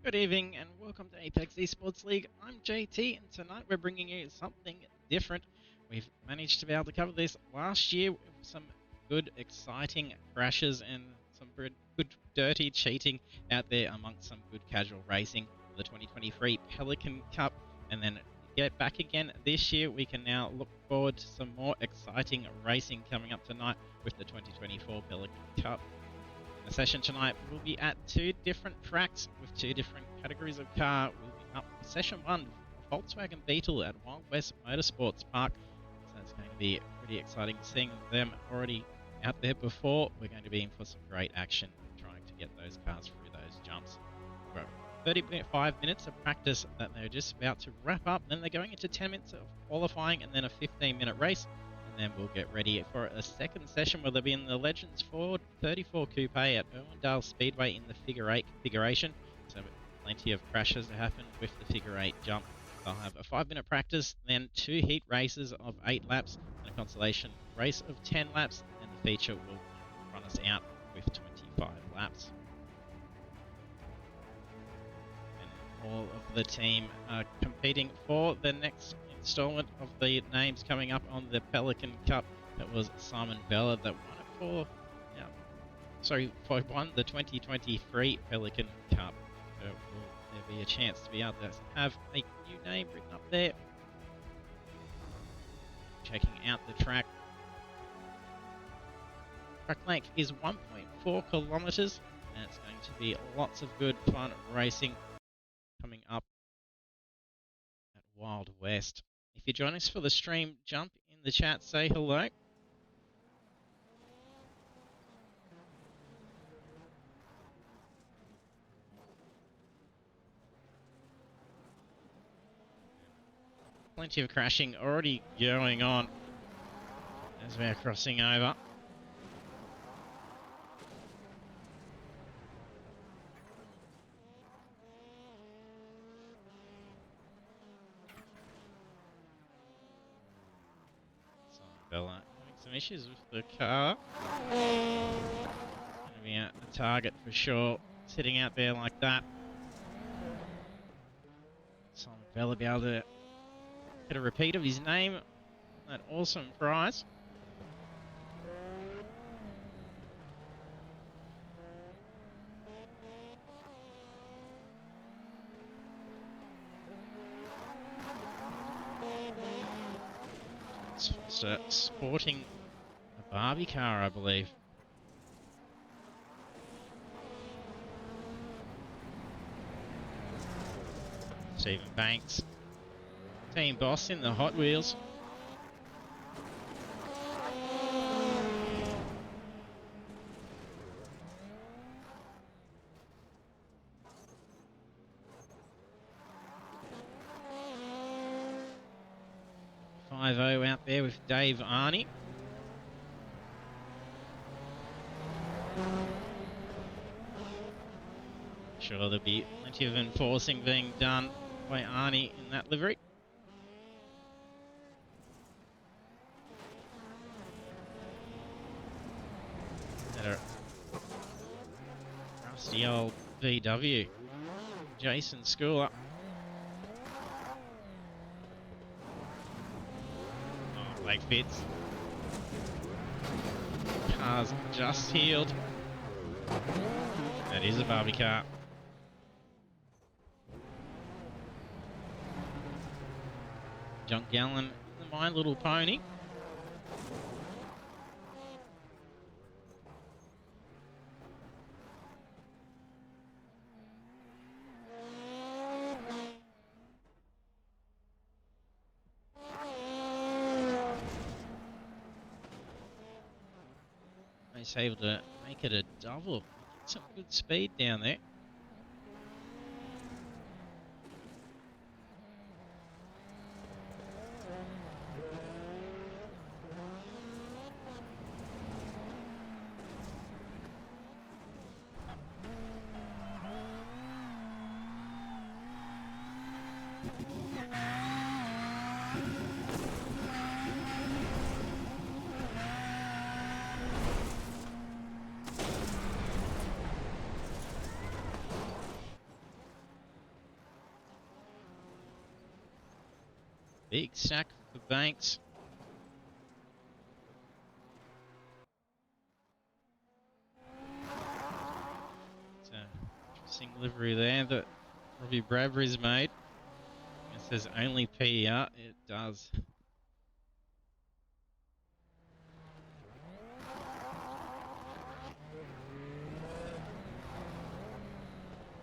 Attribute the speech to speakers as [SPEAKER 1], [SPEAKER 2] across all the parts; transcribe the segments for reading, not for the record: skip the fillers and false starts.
[SPEAKER 1] Good evening and welcome to Apex Esports League. I'm JT and tonight we're bringing you something different. We've managed to be able to cover this last year with some good exciting crashes and some good dirty cheating out there amongst some good casual racing for the 2023 Pelican Cup, and then get back again this year. We can now look forward to some more exciting racing coming up tonight with the 2024 Pelican Cup. The session tonight will be at two different tracks with two different categories of car. We'll be up for session 1, Volkswagen Beetle at Wild West Motorsports Park. So it's going to be pretty exciting seeing them already out there before. We're going to be in for some great action trying to get those cars through those jumps. We've got 35 minutes of practice that they're just about to wrap up. Then they're going into 10 minutes of qualifying and then a 15-minute race. And then we'll get ready for a second session where they'll be in the Legends Ford 34 Coupe at Irwindale Speedway in the Figure 8 configuration. So plenty of crashes to happen with the Figure 8 jump. They'll have a 5-minute practice, then 2 heat races of 8 laps, and a consolation race of 10 laps, and the feature will run us out with 25 laps. And all of the team are competing for the next installment of the names coming up on the Pelican Cup. That was Simon Vella that won it won the 2023 Pelican Cup. So will there be a chance to be able to have a new name written up there? Checking out the track. Track length is 1.4 kilometers, and it's going to be lots of good fun racing coming up at Wild West. If you join us for the stream, jump in the chat, say hello. Plenty of crashing already going on as we're crossing over. Bella having some issues with the car. Going to be a target for sure, sitting out there like that. Simon Bella be able to get a repeat of his name. That awesome prize. Sporting a Barbie car, I believe. Stephen Banks, team boss in the Hot Wheels. 5-0 out there with Dave Arney. Sure, there'll be plenty of enforcing being done by Arnie in that livery. That a rusty old VW. Jason Schooler. Oh, Blake Fitz. Car's just healed. That is a Barbie car. John Gallen, My Little Pony. He's able to make it a double. Get some good speed down there. Big stack for Banks. It's an interesting livery there that Robbie Bradbury's made. It says only PER. It does.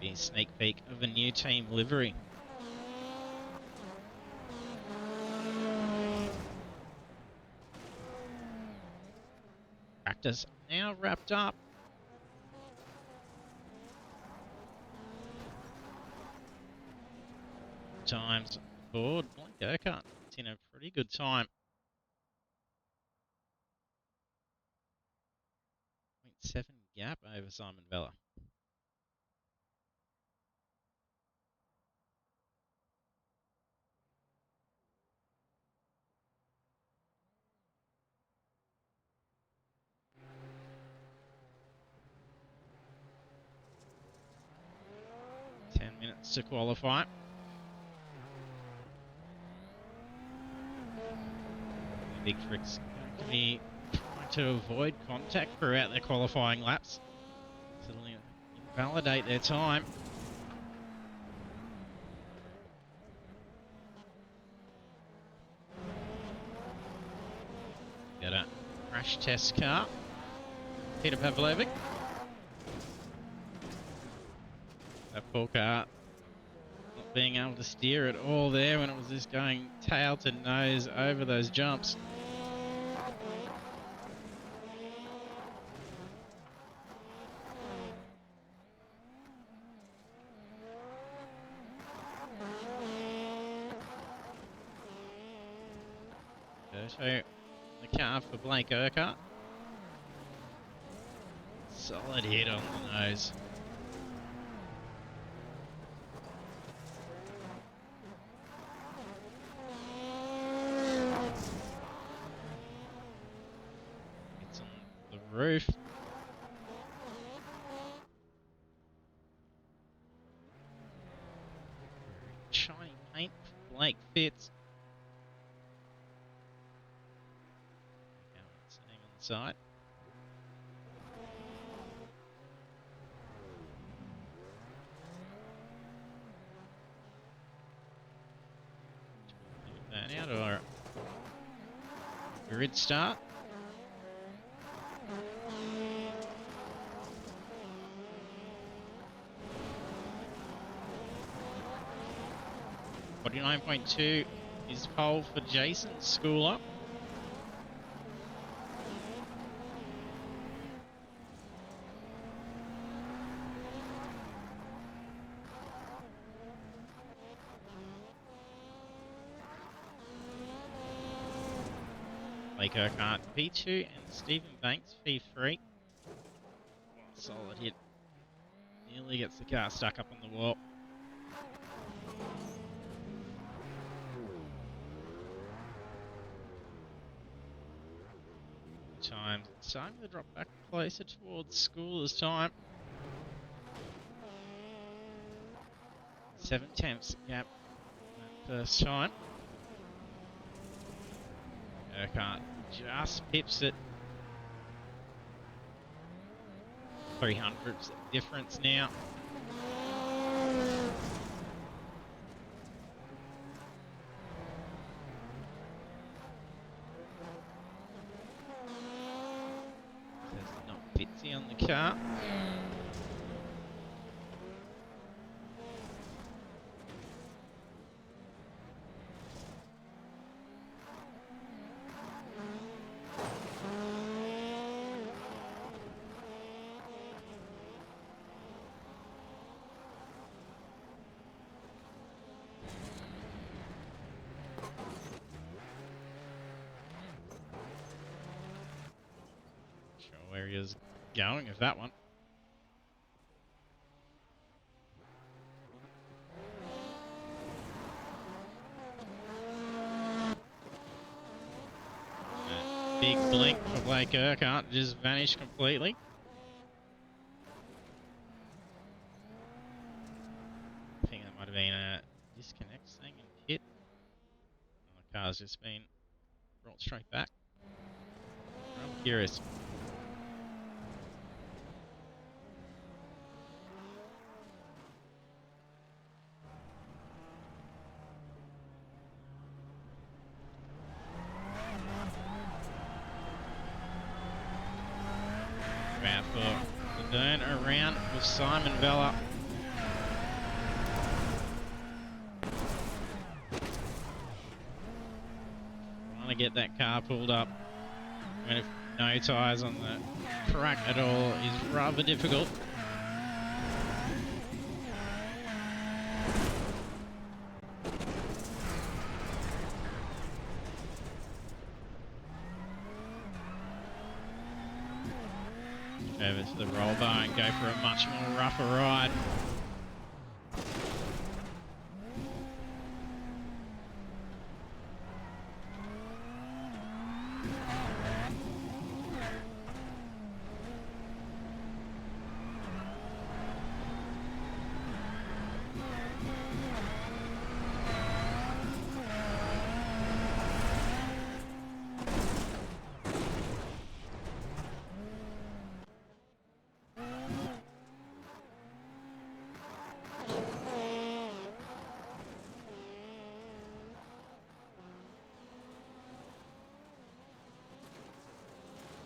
[SPEAKER 1] Be a sneak peek of a new team livery. Practice now wrapped up. Times for Blank Urquhart. It's in a pretty good time. 0.7 gap over Simon Vella. To qualify. Big Frick's going to be trying to avoid contact throughout their qualifying laps. So it'll invalidate their time. Got a crash test car. Peter Pavlovic. That poor car not being able to steer at all there when it was just going tail to nose over those jumps. So the car for Blake Urquhart. Solid hit on the nose. It's on the roof. Shiny paint for Blake Fitz. Sitting on the side. That out or grid start. .2 is pole for Jason Schooler. Blake Urquhart P2 and Stephen Banks P3. Solid hit. Nearly gets the car stuck up on the wall. Time. Starting to drop back closer towards Schooler's time. 7/10 gap that first time. Urquhart just pips it. 300s difference now. There's not Fitzy on the car. Where he is going with that one. A big blink for Blake Urquhart, just vanished completely. I think that might have been a disconnect thing and hit. And the car's just been brought straight back. I'm curious. Out for the burn around with Simon Vella. Trying to get that car pulled up. And if no tyres on the track at all is rather difficult. Over to the roll bar and go for a much more rougher ride.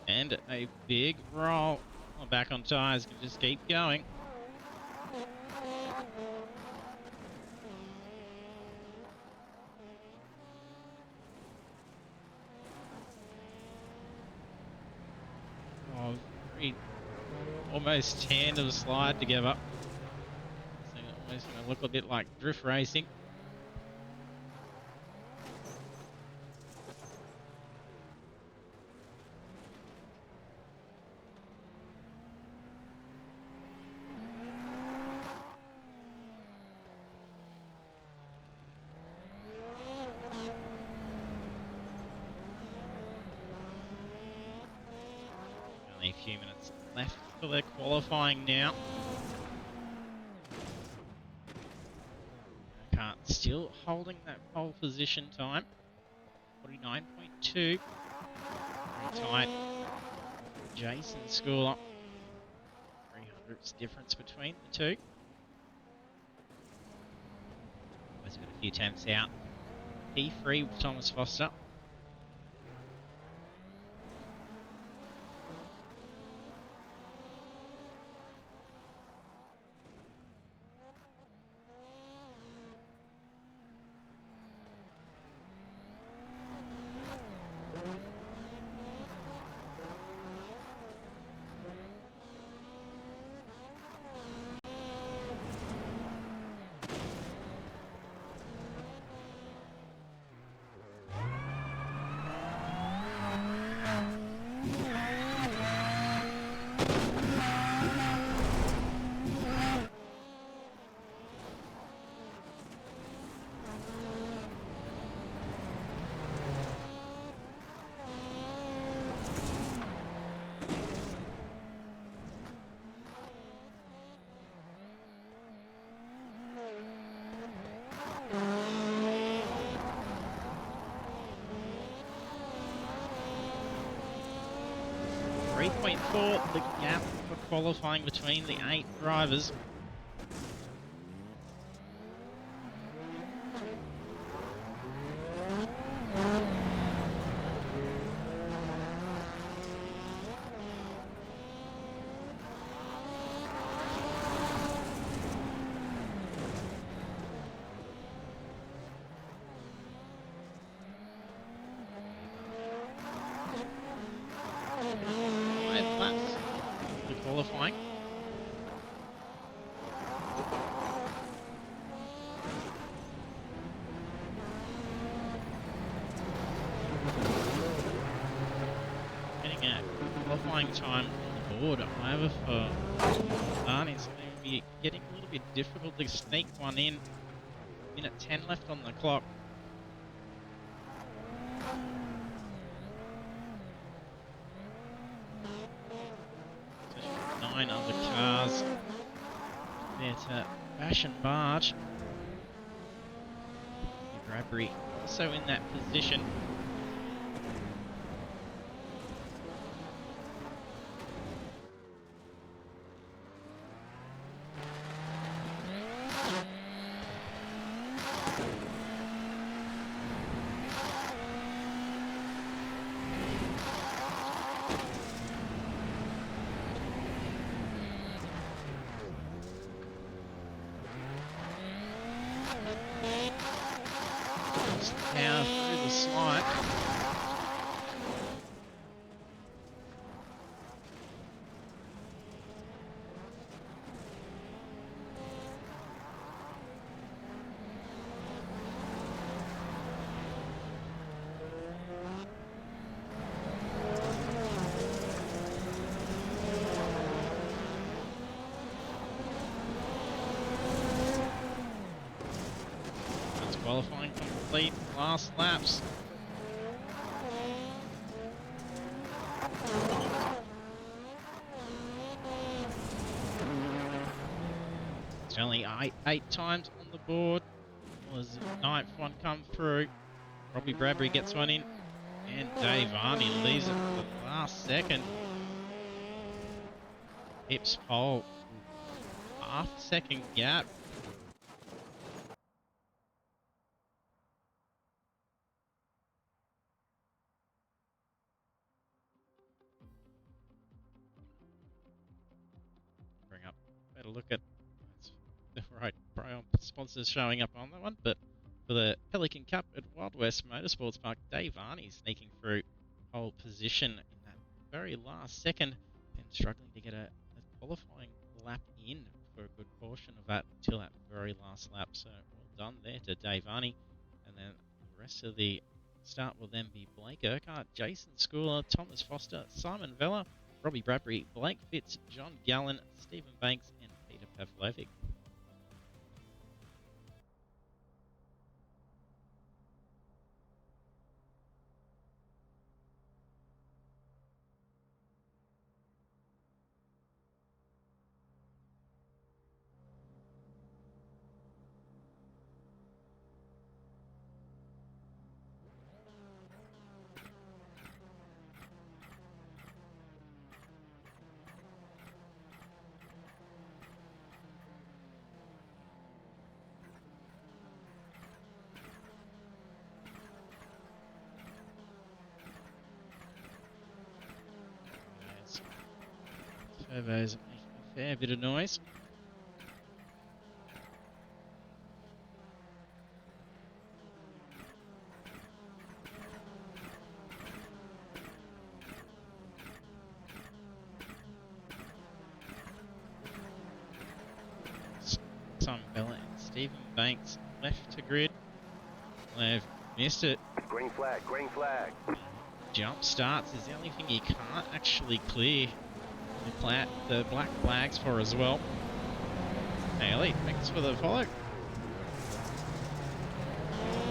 [SPEAKER 1] And a big roll. Well, back on tyres, can just keep going. Oh, almost tandem slide together. So almost going to look a bit like drift racing. A few minutes left for their qualifying now. Urquhart still holding that pole position time. 49.2. Very tight. Jason Schooler. 300s difference between the two. Always got a few temps out. P3 with Thomas Foster. for the gap for qualifying between the 8 drivers. Qualifying. Getting a qualifying time on the board, however, for Barney, it's going to be getting a little bit difficult to sneak one in. Minute 10 left on the clock. Nine other cars there to bash and barge. Bradbury also in that position. Now through the slide. That's qualifying complete. Last laps. It's only eight times on the board. Was the ninth one come through? Robbie Bradbury gets one in, and Dave Arney leaves it for the last second. Hips pole, half-second gap. Better look at the right sponsors showing up on that one, but for the Pelican Cup at Wild West Motorsports Park, Dave Arney sneaking through pole position in that very last second and struggling to get a qualifying lap in for a good portion of that until that very last lap. So well done there to Dave Arney, and then the rest of the start will then be Blake Urquhart, Jason Schooler, Thomas Foster, Simon Vella, Robbie Bradbury, Blake Fitz, John Gallen, Stephen Banks, and Peter Pavlovic. Turbos making a fair bit of noise. Tom Bella and Stephen Banks left to grid. They've missed it.
[SPEAKER 2] Green flag, green flag.
[SPEAKER 1] Jump starts is the only thing you can't actually clear the black flags for as well. Haley, thanks for the follow.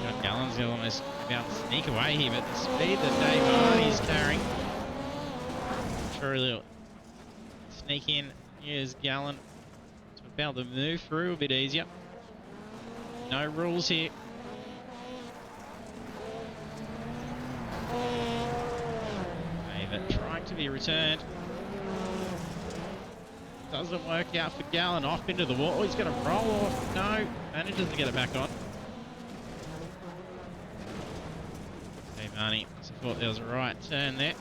[SPEAKER 1] John Gallen's almost about to sneak away here, but the speed that Dave Arney's carrying. I'm sure he'll sneak in. Here's Gallen to be able to move through a bit easier. No rules here. David trying to be returned. Doesn't work out for Gallen. Off into the wall. Oh, he's going to roll off. No, manages to get it back on. Hey, Marnie. I thought there was a right turn there.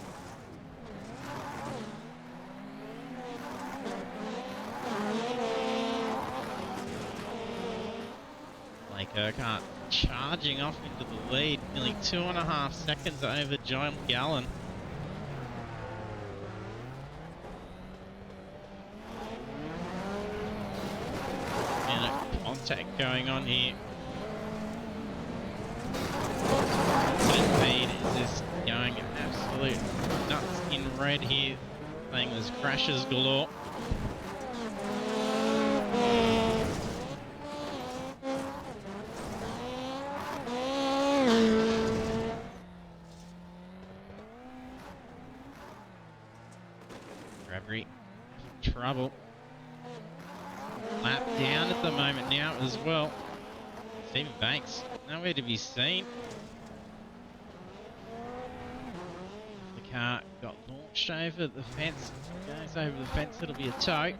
[SPEAKER 1] Blake Urquhart charging off into the lead. Nearly 2.5 seconds over John Gallen. Contact going on here. Speed is just going absolute nuts in red here. Saying there's crashes galore. Bradbury trouble. Lap down at the moment now as well. Stephen Banks, nowhere to be seen. The car got launched over the fence. Goes over the fence, it'll be a tow.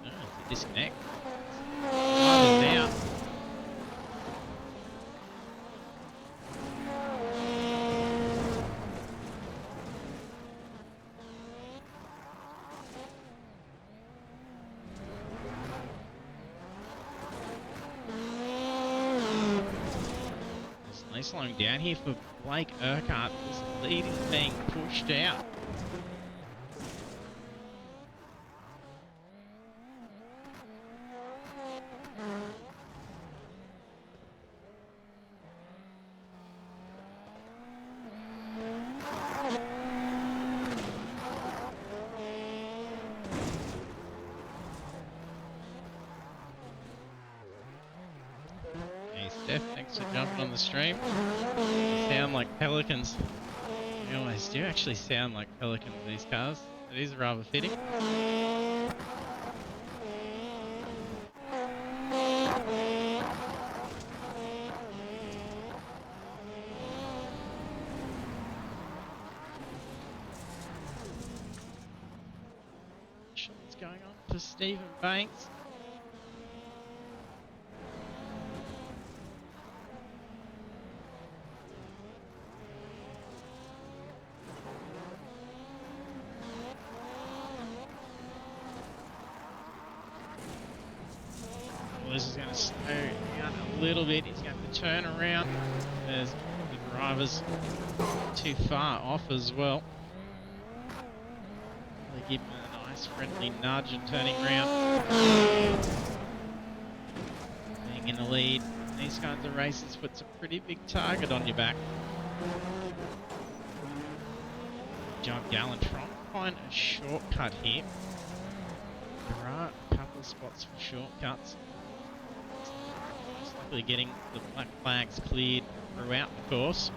[SPEAKER 1] Oh, it's a disconnect. Now. Slowing down here for Blake Urquhart. This lead is being pushed out. Steph, thanks for jumping on the stream. They sound like Pelicans. They always do actually sound like Pelicans, these cars. It is rather fitting. Shots going on for Stephen Banks. This is going to slow down a little bit. He's going to turn around. There's the drivers too far off as well. They give him a nice friendly nudge and turning around. Being in the lead, these kinds of races puts a pretty big target on your back. John Gallen trying to find a shortcut here. There are a couple of spots for shortcuts. Most likely getting the black flags cleared throughout the course.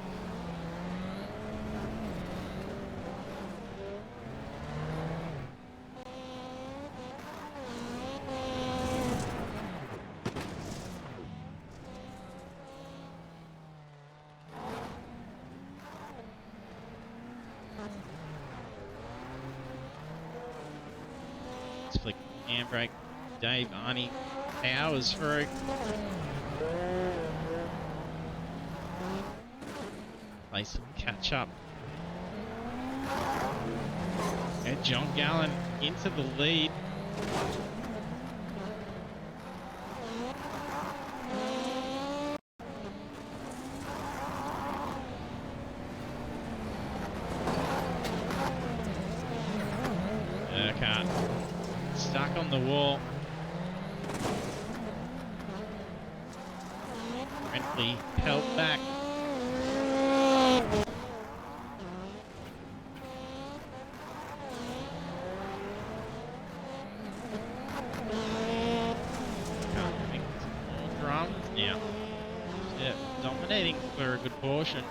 [SPEAKER 1] Let's flick handbrake. Dave Arnie powers through. Play some catch up. And John Gallen into the lead. Urquhart stuck on the wall. Friendly help back. Now, yeah, dominating for a good portion.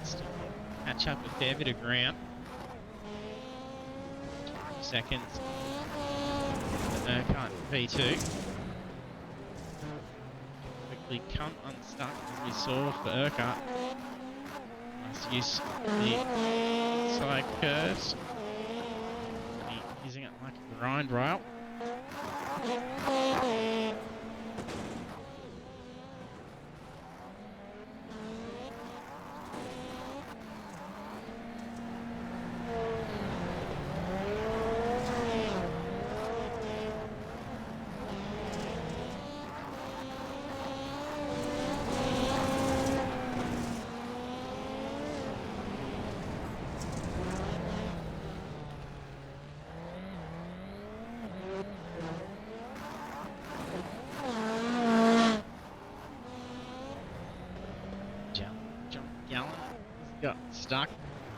[SPEAKER 1] Still catch up a fair bit of ground. 12 seconds. Urquhart P2. Quickly come unstuck as we saw for Urquhart. Nice use of the side curves. Using it like a grind rail. Got stuck,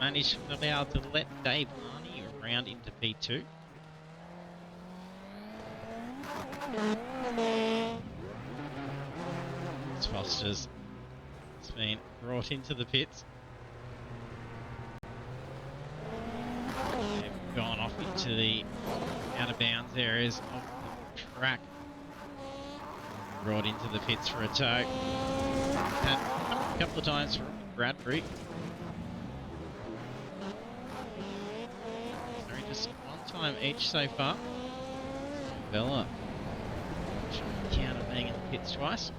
[SPEAKER 1] managed to be able to let Dave Arnie around into P2. Foster's has been brought into the pits. They've gone off into the out of bounds areas of the track. Brought into the pits for a tow. Had a couple of times from Bradbury. Just one time each so far. Bella should count of being in the pits twice.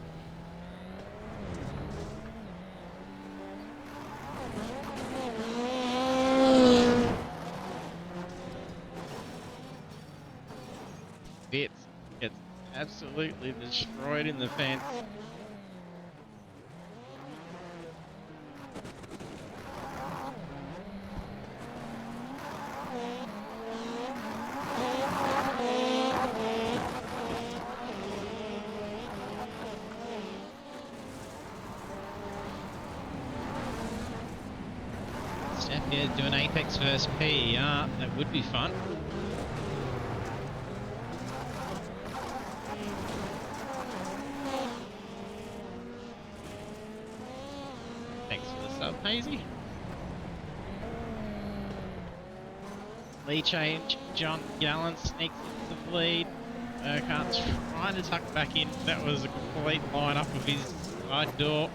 [SPEAKER 1] Bits gets absolutely destroyed in the fence. Yeah, do an Apex versus PER, that would be fun. Thanks for the sub, Hazy. Lead change, John Gallen sneaks into the lead. Urquhart's trying to tuck back in. That was a complete line up of his side door.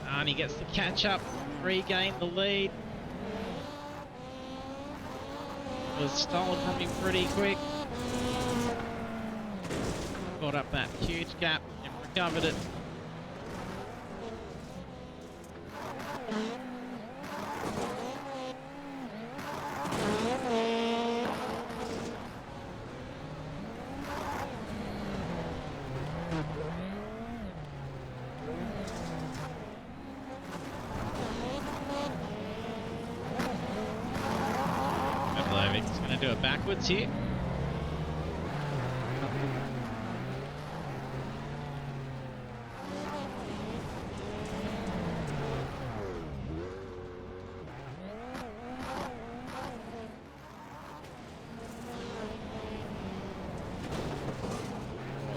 [SPEAKER 1] Arnie gets the catch up, regain the lead. Was stolen from him pretty quick. Caught up that huge gap and recovered it. He's going to do it backwards here.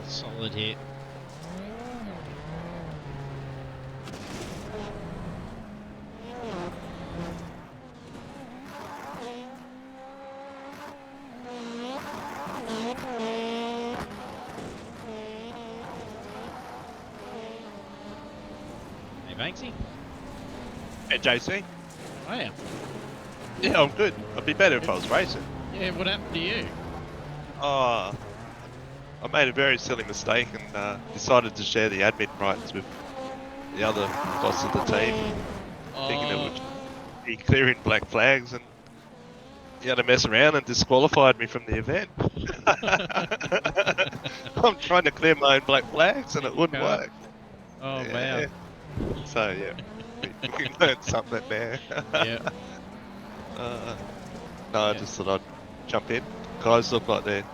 [SPEAKER 1] Solid hit. Banksy?
[SPEAKER 3] Hey JC.
[SPEAKER 1] Oh yeah.
[SPEAKER 3] Yeah, I'm good. I'd be better if I was racing.
[SPEAKER 1] Yeah, what happened to you?
[SPEAKER 3] I made a very silly mistake and decided to share the admin rights with the other boss of the team, thinking it would be clearing black flags, and he had to mess around and disqualified me from the event. I'm trying to clear my own black flags and it wouldn't work.
[SPEAKER 1] Oh
[SPEAKER 3] yeah.
[SPEAKER 1] wow.
[SPEAKER 3] So yeah, we learned something there.
[SPEAKER 1] Yeah.
[SPEAKER 3] No, I just thought I'd jump in. Guys look like they're,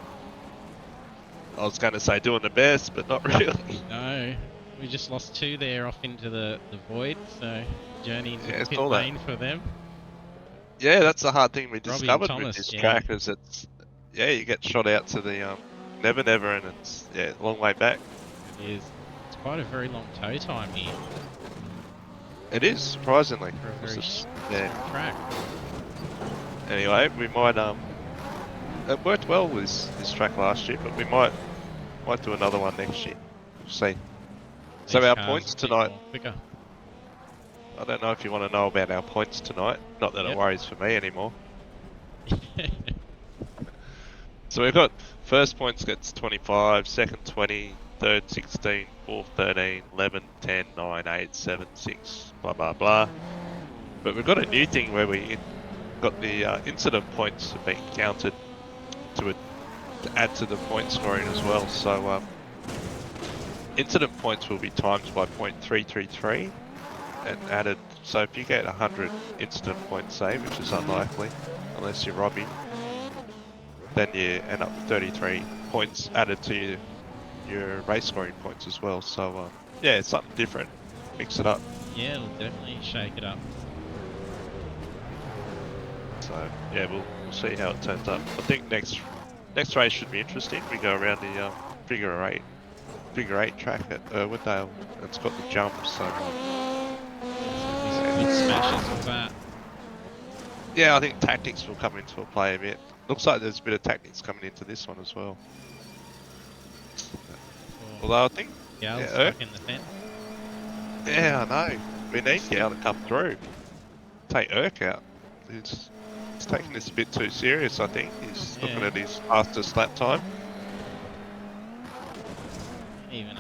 [SPEAKER 3] I was going to say doing the best, but not really.
[SPEAKER 1] No, we just lost two there off into the void, so journey into the pit
[SPEAKER 3] all
[SPEAKER 1] lane
[SPEAKER 3] that.
[SPEAKER 1] for them.
[SPEAKER 3] Yeah, that's the hard thing we
[SPEAKER 1] Robbie
[SPEAKER 3] discovered
[SPEAKER 1] and
[SPEAKER 3] with
[SPEAKER 1] Thomas,
[SPEAKER 3] this
[SPEAKER 1] yeah.
[SPEAKER 3] track is it's, yeah, you get shot out to the Never Never, and it's, yeah, a long way back.
[SPEAKER 1] It is. It's quite a very long tow time here
[SPEAKER 3] It is, surprisingly.
[SPEAKER 1] for a very
[SPEAKER 3] Yeah.
[SPEAKER 1] small track.
[SPEAKER 3] Anyway, we might, it worked well with this track last year, but we might do another one next year. We'll see. So
[SPEAKER 1] these
[SPEAKER 3] our
[SPEAKER 1] cars
[SPEAKER 3] points
[SPEAKER 1] a bit
[SPEAKER 3] tonight,
[SPEAKER 1] more quicker.
[SPEAKER 3] I don't know if you want to know about our points tonight. Not that it
[SPEAKER 1] Yep.
[SPEAKER 3] worries for me anymore. So we've got first points gets 25, second 20, third 16, fourth 13, 11, 10, 9, 8, 7, 6, blah blah blah. But we've got a new thing where we got the incident points being counted to add to the point scoring as well. So incident points will be times by 0.333 and added. So if you get 100 incident points, say, which is unlikely unless you're Robbie, then you end up with 33 points added to your race scoring points as well. So yeah, it's something different. Mix it up.
[SPEAKER 1] Yeah, it'll definitely shake it up.
[SPEAKER 3] So yeah, we'll see how it turns up. I think next race should be interesting. We go around the figure eight track at Irwindale. It's got the jump, so
[SPEAKER 1] Good smashes with that.
[SPEAKER 3] yeah, I think tactics will come into play a bit. Looks like there's a bit of tactics coming into this one as well. Although I think
[SPEAKER 1] Gal's
[SPEAKER 3] yeah,
[SPEAKER 1] stuck in the fence.
[SPEAKER 3] yeah, I know. We need Gal to come through. Take Irk out. He's taking this a bit too serious, I think. He's looking at his fastest lap time.
[SPEAKER 1] Even it's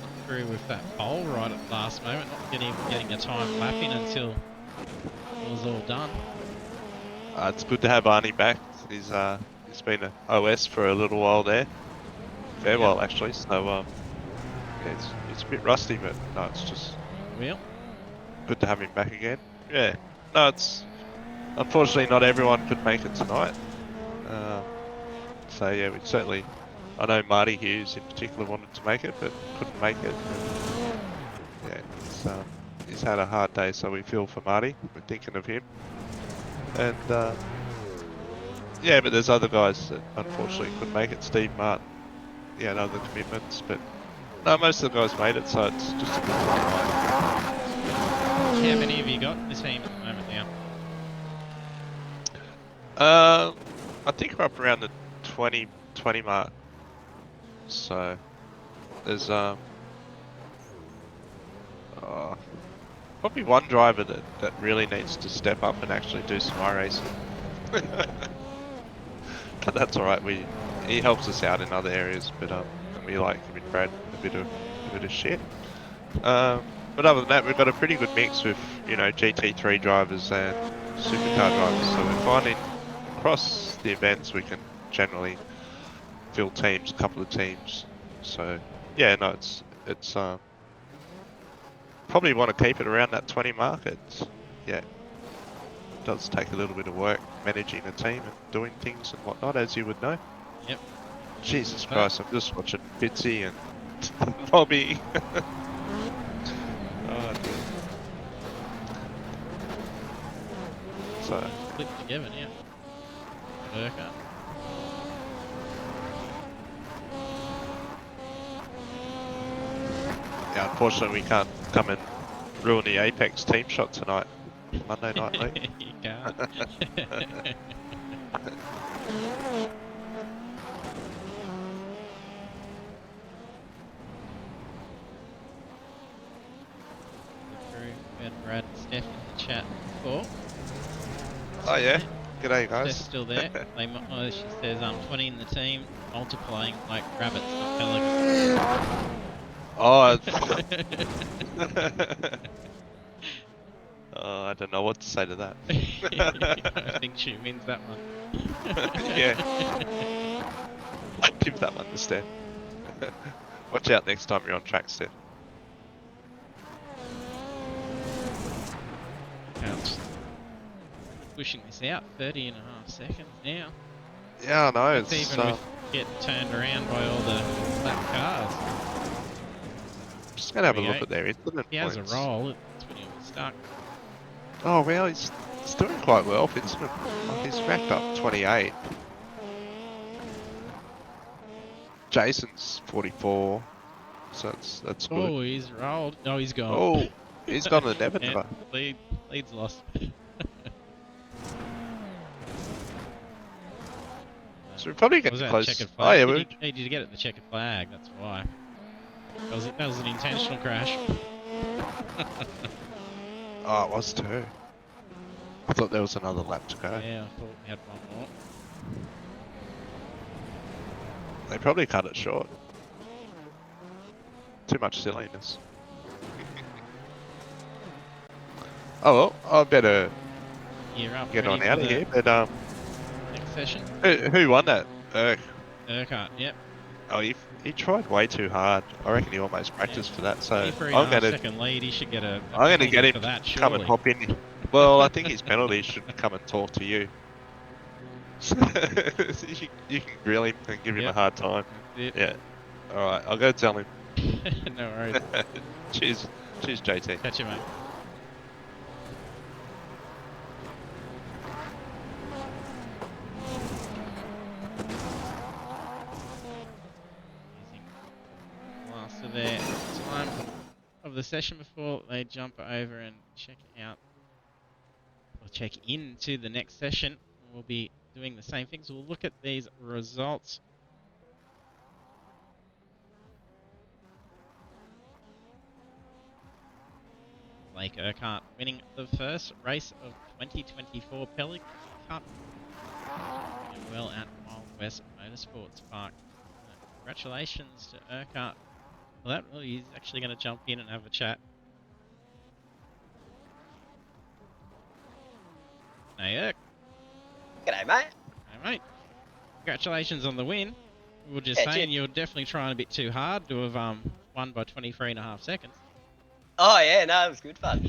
[SPEAKER 1] not through with that pole right at the last moment, not getting a time lapping until it was all done.
[SPEAKER 3] It's good to have Arnie back. He's been an OS for a little while there. Fair while actually, so yeah, it's a bit rusty, but no, it's just good to have him back again. Yeah, no, it's unfortunately not everyone could make it tonight. So yeah, I know Marty Hughes in particular wanted to make it, but couldn't make it. Yeah, he's had a hard day, so we feel for Marty. We're thinking of him. And yeah, but there's other guys that unfortunately couldn't make it. Steve Martin, yeah, and other commitments, but no, most of the guys made it, so it's just a good night.
[SPEAKER 1] How many have you got in the team at the moment now?
[SPEAKER 3] I think we're up around the 20 mark. So there's probably one driver that really needs to step up and actually do some iRacing. But that's alright, he helps us out in other areas, but we like giving Brad a bit of shit. But other than that, we've got a pretty good mix with, you know, GT3 drivers and supercar drivers, so we're finding across the events we can generally fill teams, a couple of teams. So yeah, no, it's probably want to keep it around that 20 mark. Yeah, it does take a little bit of work managing a team and doing things and whatnot, as you would know.
[SPEAKER 1] Yep.
[SPEAKER 3] Jesus Christ, I'm just watching Fitzy and Bobby. Oh dear. So
[SPEAKER 1] Click together now. Worker.
[SPEAKER 3] yeah, unfortunately we can't come and ruin the Apex team shot tonight. Monday night league.
[SPEAKER 1] You can't. We had Brad and Steph in the chat before.
[SPEAKER 3] Oh yeah. G'day guys.
[SPEAKER 1] Steph's still there. She says 20 in the team, multiplying like rabbits, not pelicans.
[SPEAKER 3] Oh, oh, I don't know what to say to that.
[SPEAKER 1] I think she wins that one.
[SPEAKER 3] Yeah. I'd give that one to Steph. Watch out next time you're on track, Steph.
[SPEAKER 1] Ouch. Pushing this out, 30.5 seconds now.
[SPEAKER 3] Yeah, I know.
[SPEAKER 1] It's even with getting turned around by all the lap cars.
[SPEAKER 3] Just gonna have a look at their incident
[SPEAKER 1] He has
[SPEAKER 3] points.
[SPEAKER 1] a roll, that's when he was stuck.
[SPEAKER 3] Oh well, he's doing quite well. He's racked up 28. Jason's 44, so that's good.
[SPEAKER 1] Oh, he's rolled. Oh, he's gone.
[SPEAKER 3] Oh, he's gone to never never.
[SPEAKER 1] Lead's lost.
[SPEAKER 3] So we're probably getting
[SPEAKER 1] Was that
[SPEAKER 3] close.
[SPEAKER 1] checkered
[SPEAKER 3] Oh
[SPEAKER 1] flag?
[SPEAKER 3] yeah,
[SPEAKER 1] Did you get it the checkered flag? That's why. That was an intentional crash.
[SPEAKER 3] Oh, it was too. I thought there was another lap to go.
[SPEAKER 1] Yeah, I thought we had one more.
[SPEAKER 3] They probably cut it short. Too much silliness. Oh well, I better
[SPEAKER 1] Gear up.
[SPEAKER 3] get
[SPEAKER 1] ready
[SPEAKER 3] on
[SPEAKER 1] for
[SPEAKER 3] out of
[SPEAKER 1] the
[SPEAKER 3] here. But
[SPEAKER 1] next session.
[SPEAKER 3] who won that?
[SPEAKER 1] Urquhart, yep.
[SPEAKER 3] Oh, he tried way too hard. I reckon he almost practiced for that. So
[SPEAKER 1] 23
[SPEAKER 3] I'm
[SPEAKER 1] and a half
[SPEAKER 3] gonna
[SPEAKER 1] second lead. He should get a
[SPEAKER 3] I'm gonna
[SPEAKER 1] penalty
[SPEAKER 3] get him
[SPEAKER 1] for that,
[SPEAKER 3] to come and
[SPEAKER 1] surely.
[SPEAKER 3] hop in. Well, I think his penalty should come and talk to you. you can grill him and give him a
[SPEAKER 1] Yep.
[SPEAKER 3] hard time.
[SPEAKER 1] That's
[SPEAKER 3] Yeah. All right, I'll go tell him.
[SPEAKER 1] it. No worries.
[SPEAKER 3] Cheers, JT.
[SPEAKER 1] Catch you, mate. Using last of their time of the session before they jump over and check out or check into the next session. We'll be doing the same things. We'll look at these results. Blake Urquhart winning the first race of 2024 Pelican Cup doing well at Wild West Motorsports Park. Congratulations to Urquhart. Well, he's actually going to jump in and have a chat. Hey, Urk.
[SPEAKER 4] G'day, mate.
[SPEAKER 1] Hey, mate. Congratulations on the win. We were just
[SPEAKER 4] Yeah,
[SPEAKER 1] saying
[SPEAKER 4] cheers.
[SPEAKER 1] you were definitely trying a bit too hard to have won by 23 and a half seconds.
[SPEAKER 4] Oh, yeah, no, it was good fun.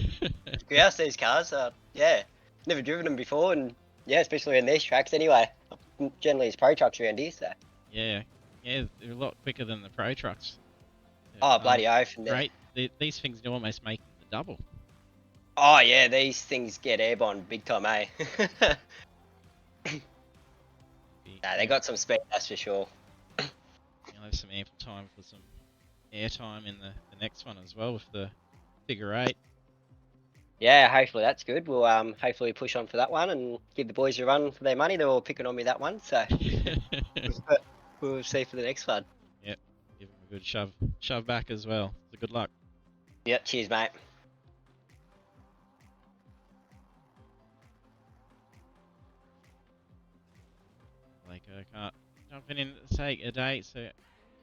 [SPEAKER 4] Grouse these cars, yeah. Never driven them before, and yeah, especially in these tracks anyway. Generally, it's pro trucks around here, so.
[SPEAKER 1] Yeah, they're a lot quicker than the pro trucks.
[SPEAKER 4] Oh, bloody oath. And
[SPEAKER 1] Great. These things do almost make the double.
[SPEAKER 4] oh, yeah, these things get airborne big time, eh? Nah, they got some speed, that's for sure.
[SPEAKER 1] You'll have some ample time for some airtime in the next one as well with the figure 8.
[SPEAKER 4] Yeah, hopefully that's good. We'll hopefully push on for that one and give the boys a run for their money. They're all picking on me that one, so we'll see for the next one.
[SPEAKER 1] Yep, give them a good shove back as well. So good luck.
[SPEAKER 4] Yep, cheers, mate.
[SPEAKER 1] Blake Urquhart jumping in to take a day, so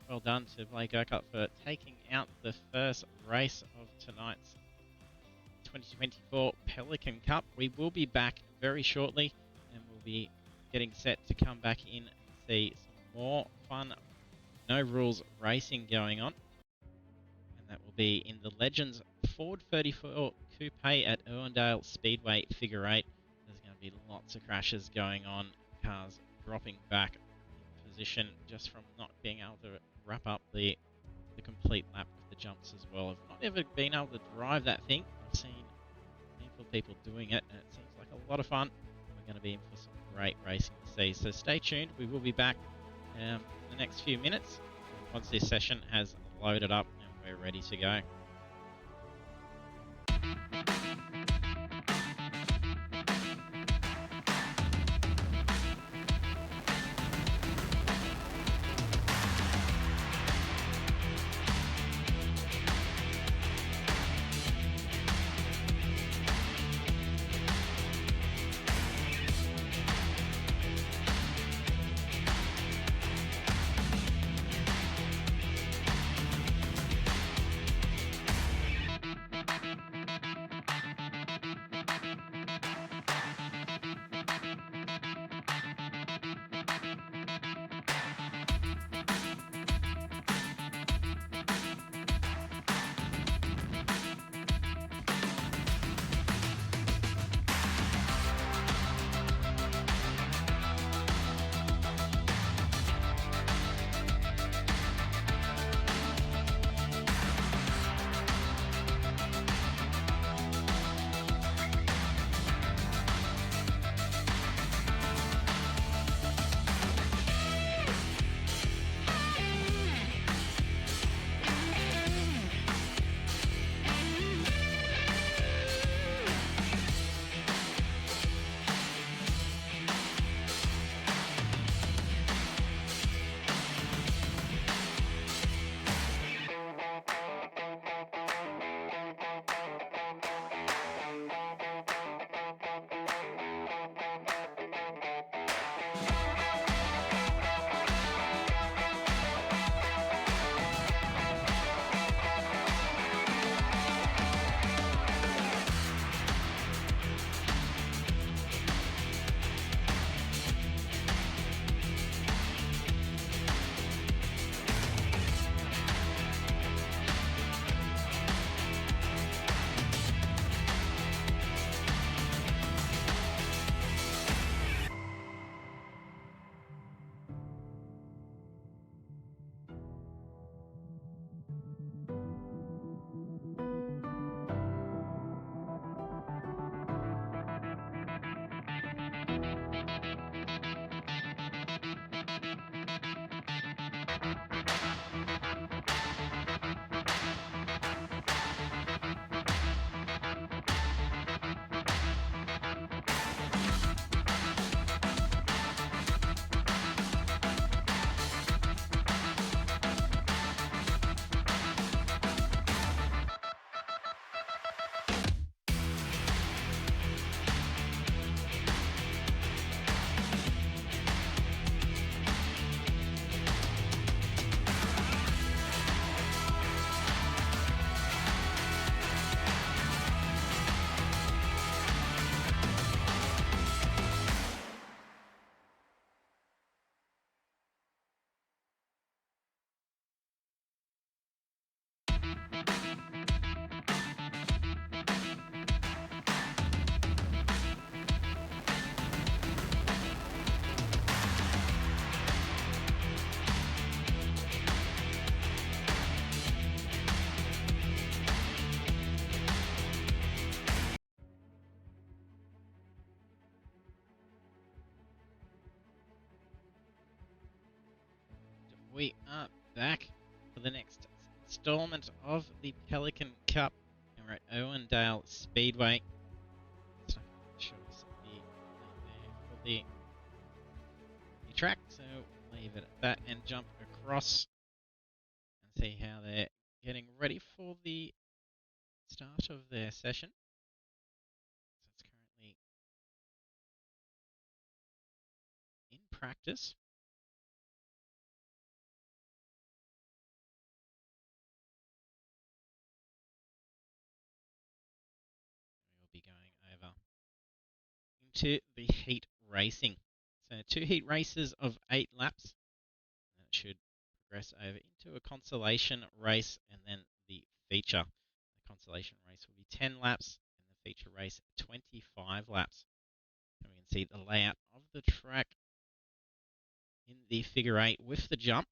[SPEAKER 1] well done to Blake Urquhart for taking out the first race of tonight's 2024 Pelican Cup. We will be back very shortly and we'll be getting set to come back in and see some more fun, no rules racing going on. And that will be in the Legends Ford 34 Coupe at Irwindale Speedway Figure 8. There's going to be lots of crashes going on, cars dropping back in position just from not being able to wrap up the complete lap with the jumps as well. I've not ever been able to drive that thing. I've seen a handful of people doing it and it seems like a lot of fun. We're going to be in for some great racing to see. So stay tuned. We will be back in the next few minutes once this session has loaded up and we're ready to go. we are back for the next installment of the Pelican Cup. And we're at Irwindale Speedway. It's not going to show us the name there for the track, so we'll leave it at that and jump across and see how they're getting ready for the start of their session. So it's currently in practice. We'll be going over into the heat racing. So 2 heat races of 8 laps. And it should progress over into a consolation race and then the feature. The consolation race will be 10 laps and the feature race 25 laps. And we can see the layout of the track in the figure 8 with the jump.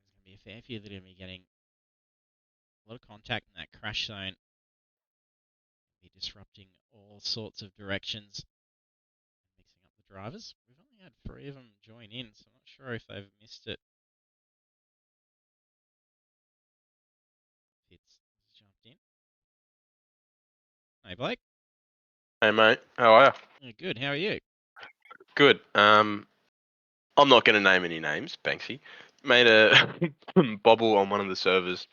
[SPEAKER 1] There's going to be a fair few that are going to be getting a lot of contact in that crash zone. Be disrupting all sorts of directions. Mixing up the drivers. We've only had 3 of them join in, so I'm not sure if they've missed it. Fitz has jumped in. Hey, Blake.
[SPEAKER 5] Hey mate, how are you?
[SPEAKER 1] Good, how are you?
[SPEAKER 5] Good. I'm not going to name any names, Banksy. Made a bobble on one of the servers,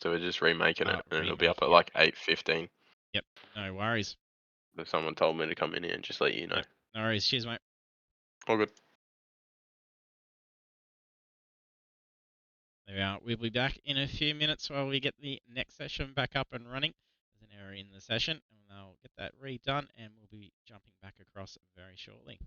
[SPEAKER 5] so we're just remaking it, and it'll be up at like 8:15.
[SPEAKER 1] Yep, no worries.
[SPEAKER 5] So someone told me to come in here and just let you know.
[SPEAKER 1] Yep. No worries, cheers mate.
[SPEAKER 5] All good.
[SPEAKER 1] There we are. We'll be back in a few minutes while we get the next session back up and running. There's an error in the session, and they'll get that redone, and we'll be jumping back across very shortly.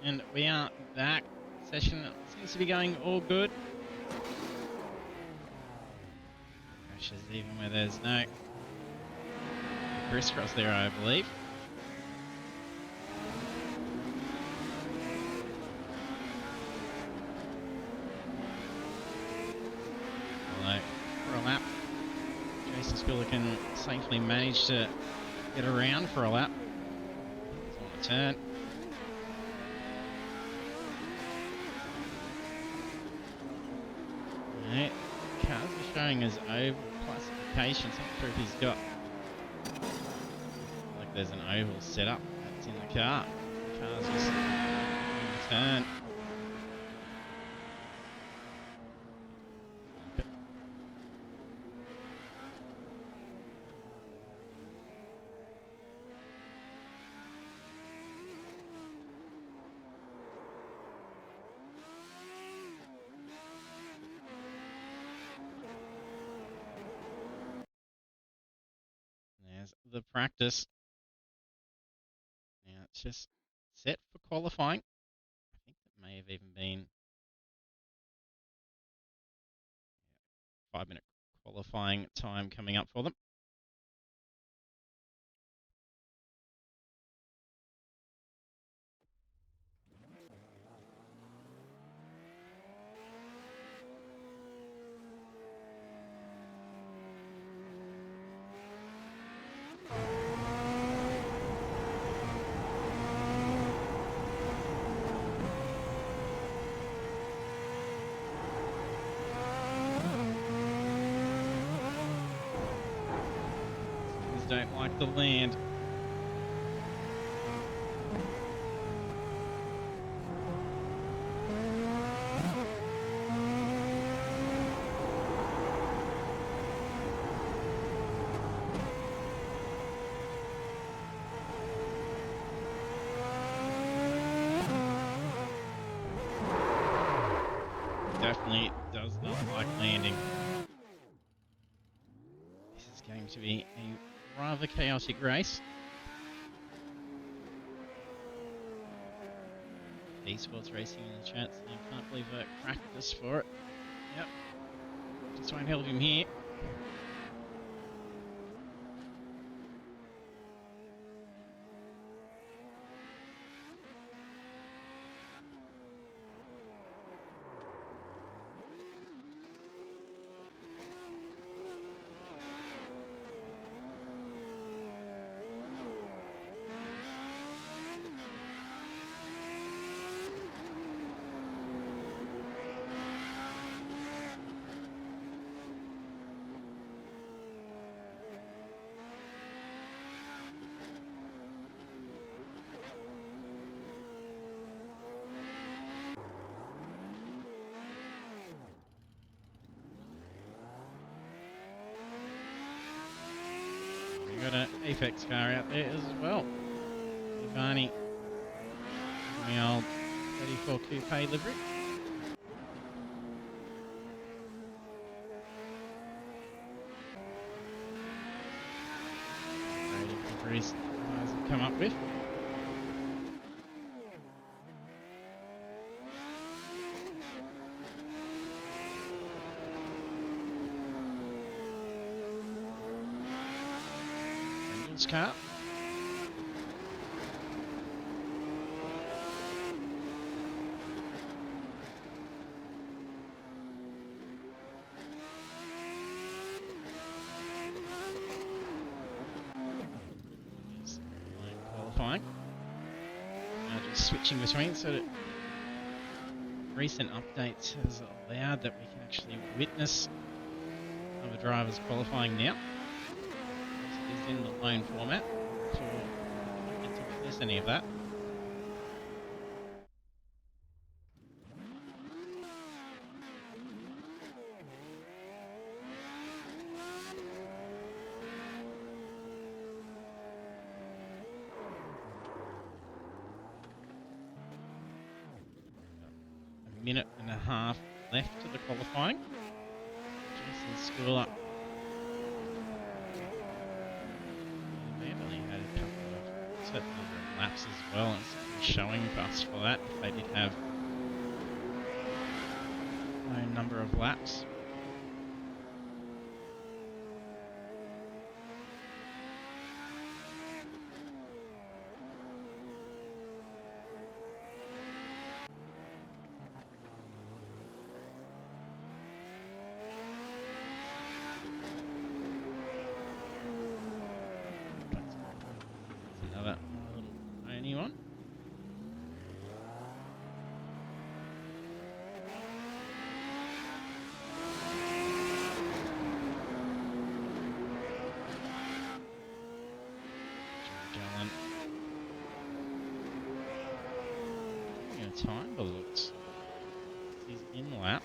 [SPEAKER 1] And we are back. Session seems to be going all good. Crashes even where there's no crisscross there, I believe. Although, for a lap, Jason's Pelican safely managed to get around for a lap. He's on the turn. Right. Cars are showing as oval classifications. I'm not sure if he's got, like there's an oval set up that's in the car. The car's just on the turn. There's the practice. Now it's just set for qualifying. I think it may have even been 5-minute qualifying time coming up for them. Don't like the land. Definitely does not like landing. This is going to be a rather chaotic race. Esports racing in the chat saying can't believe I practiced for it. Yep. Just won't help him here. Got an Apex car out there as well. Ivani in the old 34 Coupe livery. Rating for his cars have come up with. Car. Qualifying. Now just switching between, so that recent updates has allowed that we can actually witness other drivers qualifying now. Is in the lone format, so we don't get to witness any of that. A minute and a half left to the qualifying. Jason Schooler. Certain number of laps as well. It's showing bus for that. They did have a number of laps. Another little tiny one. Gallant. Time the looks. He's in lap.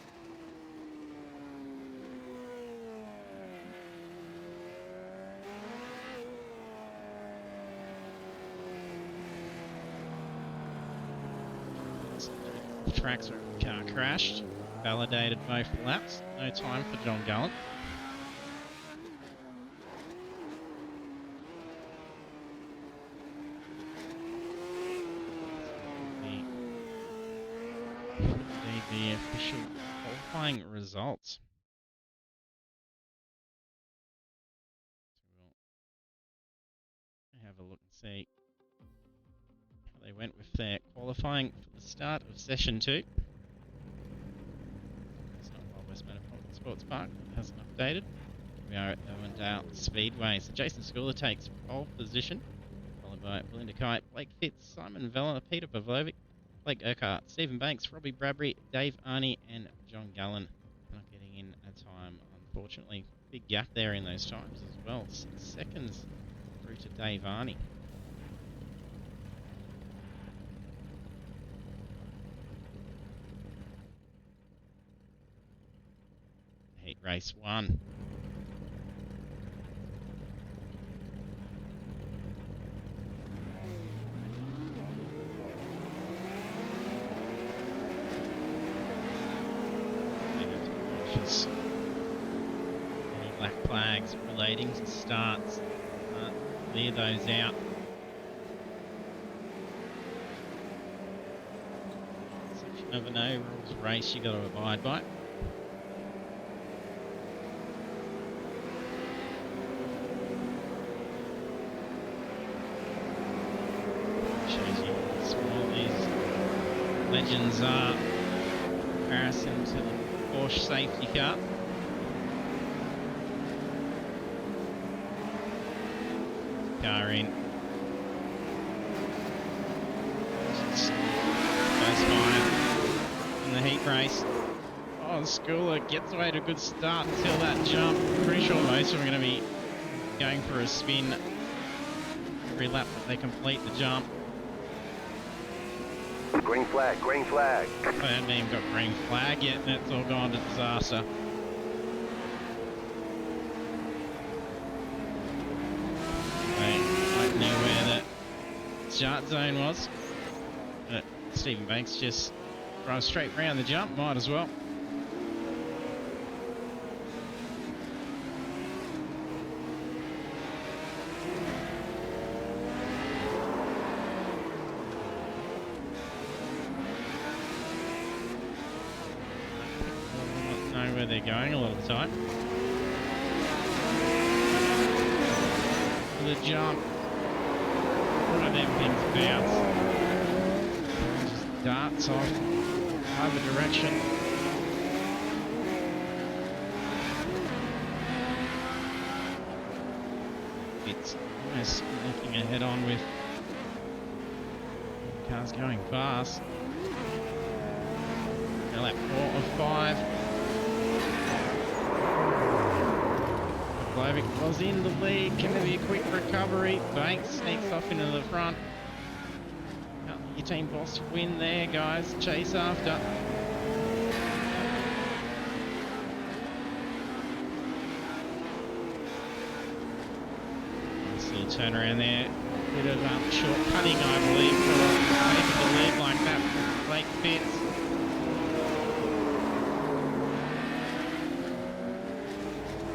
[SPEAKER 1] Tracks where the car crashed. Validated both laps. No time for John Gallant. The official qualifying results. We'll have a look and see how they went with their qualifying for the start of session 2. It's not Wild West Motorsports Park, it hasn't updated. We are at Irwindale Speedway. So Jason Schooler takes pole position, followed by Belinda Kite, Blake Fitz, Simon Vella, Peter Pavlovic, Blake Urquhart, Stephen Banks, Robbie Bradbury, Dave Arney, and John Gallen. Not getting in a time, unfortunately. Big gap there in those times as well. 6 seconds through to Dave Arney. Heat race 1. Any black flags relating to starts, clear those out. Section of an no rules race you got to abide by. Shows you how small these legends are in comparison to the Porsche safety car. Car in. Goes 5 in the heat race. Oh, Schooler gets away to a good start until that jump. Pretty sure most of them are going to be going for a spin every lap that they complete the jump.
[SPEAKER 2] Green flag, green flag.
[SPEAKER 1] I haven't even got green flag yet, and it's all gone to disaster. I knew where the start zone was. But Stephen Banks just drives straight round the jump, might as well. Where they're going a lot of the time. The jump. One of them things bounce. Just darts off either direction. It's almost looking ahead on with cars going fast. Now lap 4 of 5. Pavlovic was in the lead. Can there be a quick recovery? Banks sneaks off into the front. Can't let your team boss win there, guys. Chase after. Nice little turnaround there. Bit of short cutting, I believe, for taking the lead like that. Blake Fitz.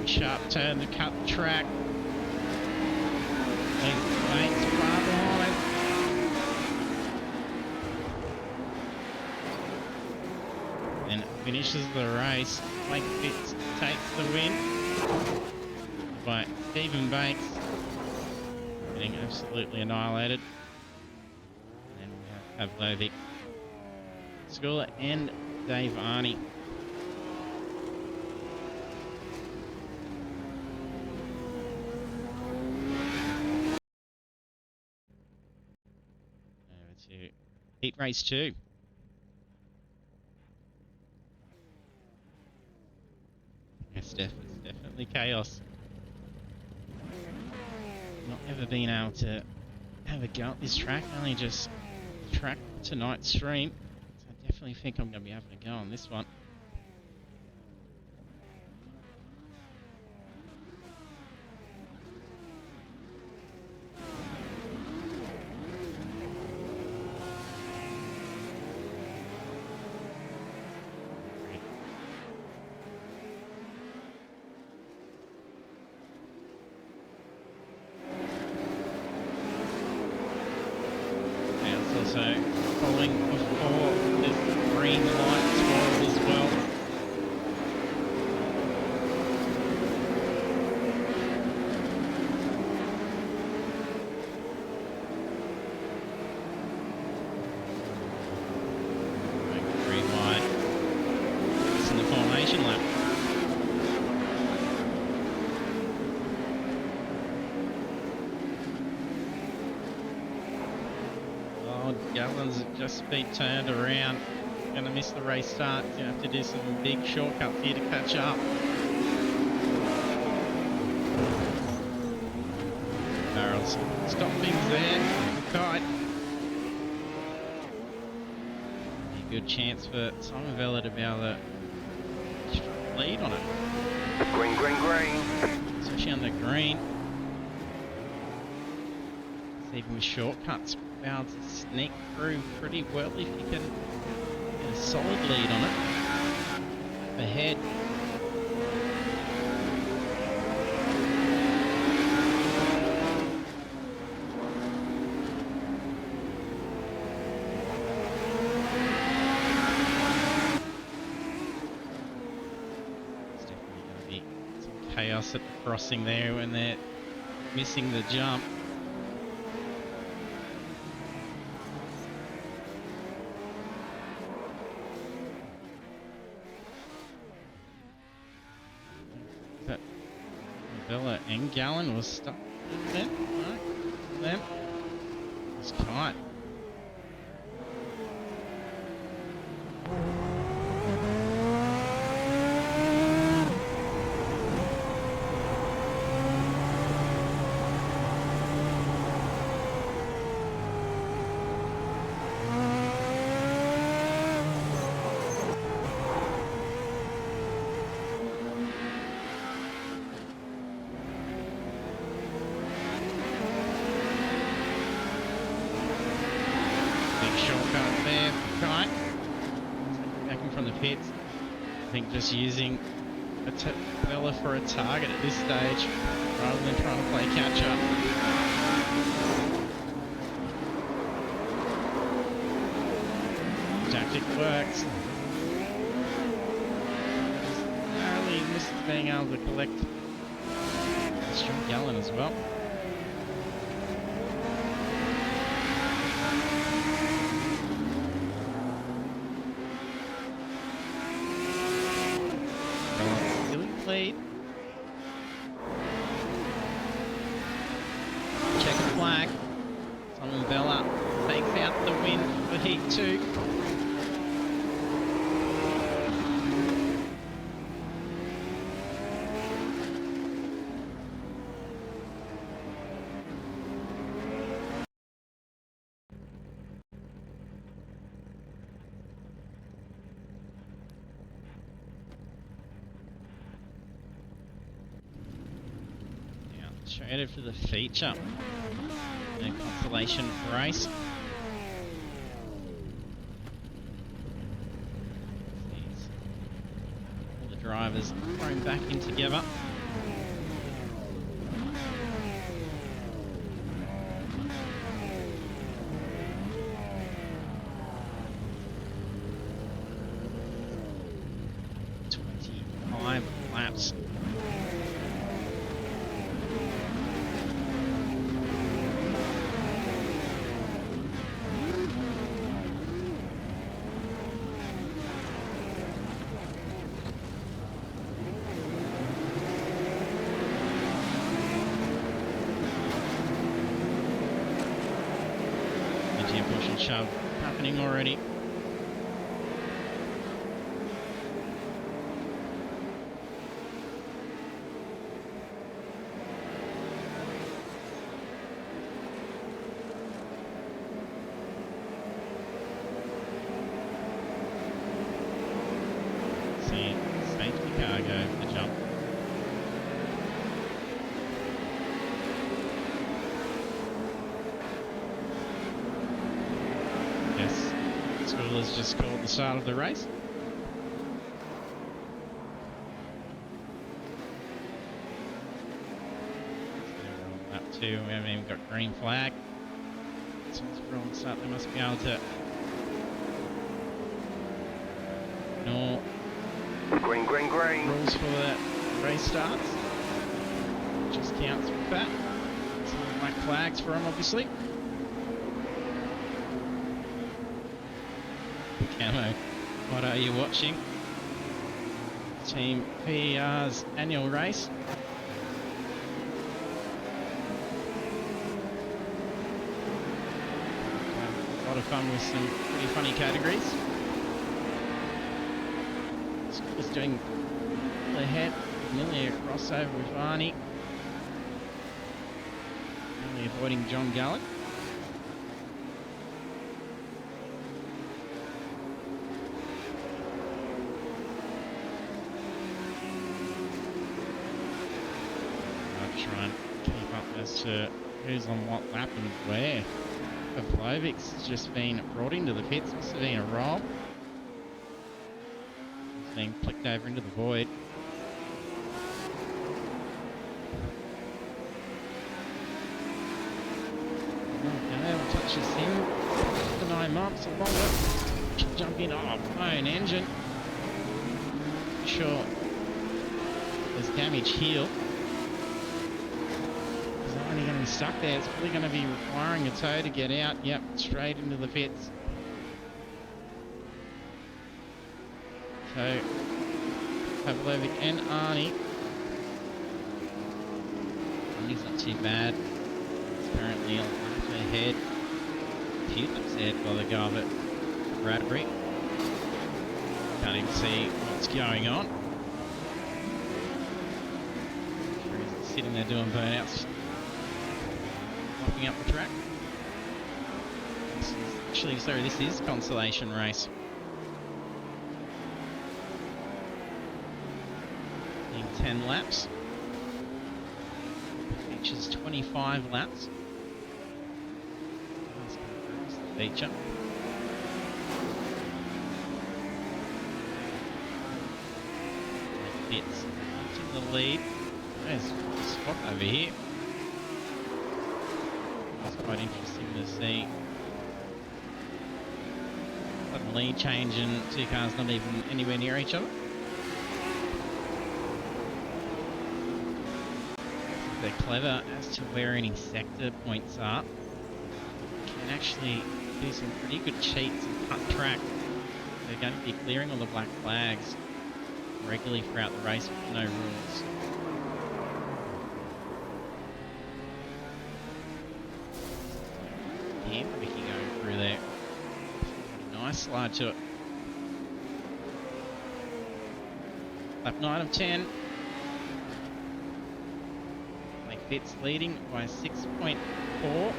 [SPEAKER 1] Sharp turn to cut the track. Banks far behind. finishes the race. Blake Fitz takes the win by Stephen Banks getting absolutely annihilated. And then we have Pavlovic, Schooler and Dave Arney. Over to heat race 2. It's definitely chaos. Not ever been able to have a go at this track, only just track tonight's stream. So I definitely think I'm going to be having a go on this one. So following before the green light 12 as well. Green light. It's in the formation lap. Gallen's just been turned around. Going to miss the race start. Going to have to do some big shortcuts here to catch up. Barrels stop things there. Kite. A good chance for Simon Vella to be able to lead on it.
[SPEAKER 2] Green, green, green.
[SPEAKER 1] Especially on the green. Even with shortcuts, be able to sneak through pretty well if you can get a solid lead on it. Ahead. There's definitely going to be some chaos at the crossing there when they're missing the jump. Vella and Gallen was stuck. Then, no, then it's tight. Shortcut there, Kite. Backing from the pits. I think just using Vella for a target at this stage rather than trying to play catch up. Tactic works. Narrowly missed being able to collect Stuart Gallen as well. Lead. Checker flag. Simon Vella takes out the win for Heat 2. Straight for the feature. And consolation race. All the drivers thrown back in together. Plenty of push and shove happening already. See, safety car go for the jump. Yes, Schoolers just called the start of the race. Lap 2, we haven't even got green flag. So it's a wrong start, they must be able to ignore
[SPEAKER 2] Green, green, green.
[SPEAKER 1] rules for the race starts. Just counts with that. Some black flags for them, obviously. Camo, what are you watching? Team PR's annual race. A lot of fun with some pretty funny categories. School's doing ahead, nearly a crossover with Arnie. Nearly avoiding John Gallick. Try and keep up as to who's on what lap and where. Pavlovic's just been brought into the pits, must have been a roll. He's being flicked over into the void. Okay, we'll touch this him. For 9 months or longer. Jump in, oh, blown engine. Sure. There's damage here. Only going to be stuck there. It's probably going to be requiring a tow to get out. Yep, straight into the pits. So, Pavlovic and Arnie. Arnie's not too bad. He's currently on lap ahead. A few laps ahead by the guy at Bradbury. Can't even see what's going on. He's sitting there doing burnouts. Mopping up the track. This is consolation race. Being 10 laps. Features 25 laps. The feature. It's into the lead. There's a spot over here. It's quite interesting to see. Sudden lead change and two cars not even anywhere near each other. They're clever as to where any sector points are. Can actually do some pretty good cheats and cut track. They're going to be clearing all the black flags regularly throughout the race with no rules. We can go through there. Nice slide to it. Lap 9 of 10. Fitz leading by 6.4.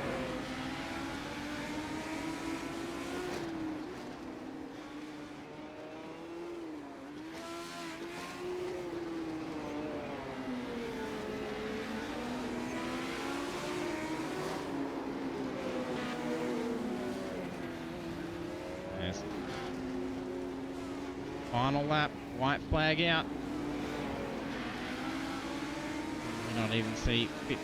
[SPEAKER 1] Final lap, white flag out. We not even see Fitz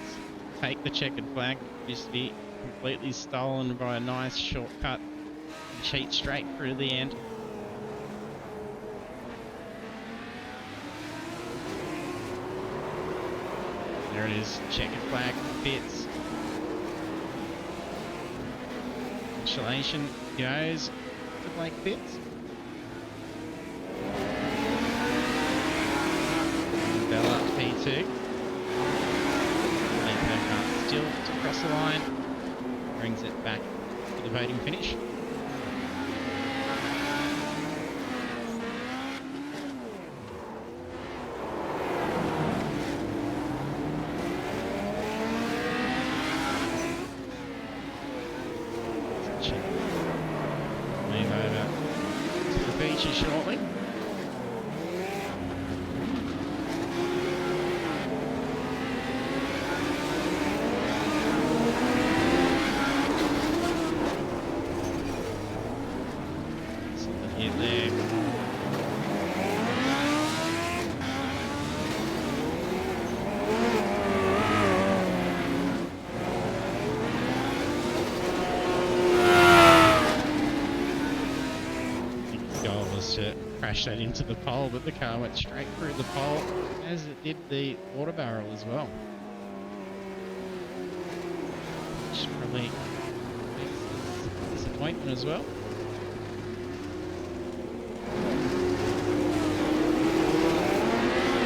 [SPEAKER 1] take the checkered flag, just be completely stolen by a nice shortcut and cheat straight through the end. There it is, checkered flag for Fitz. Congratulations goes to Blake Fitz. Bella P2. Pelican still to cross the line. Brings it back for the podium finish. Move over to the feature shortly. Hit there. The goal was to crash that into the pole, but the car went straight through the pole, as it did the water barrel as well. Which is probably a disappointment as well.